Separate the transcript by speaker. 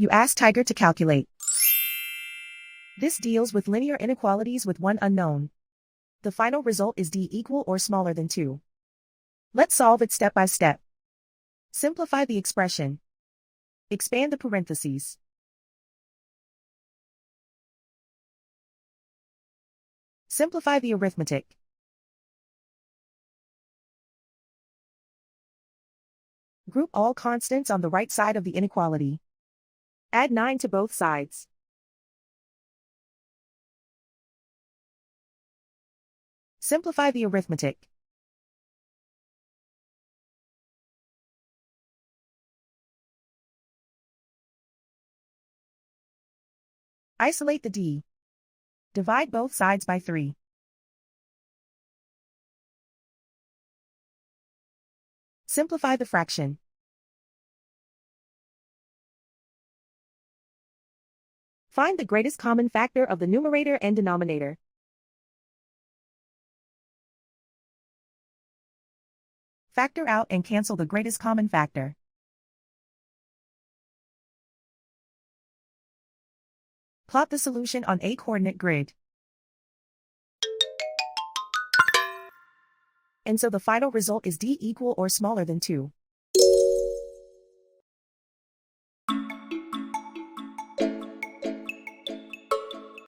Speaker 1: You ask Tiger to calculate. This deals with linear inequalities with one unknown. The final result is d equal or smaller than 2. Let's solve it step by step. Simplify the expression. Expand the parentheses. Simplify the arithmetic. Group all constants on the right side of the inequality. Add 9 to both sides. Simplify the arithmetic. Isolate the d. Divide both sides by 3. Simplify the fraction. Find the greatest common factor of the numerator and denominator. Factor out and cancel the greatest common factor. Plot the solution on a coordinate grid. And so the final result is d equal or smaller than 2.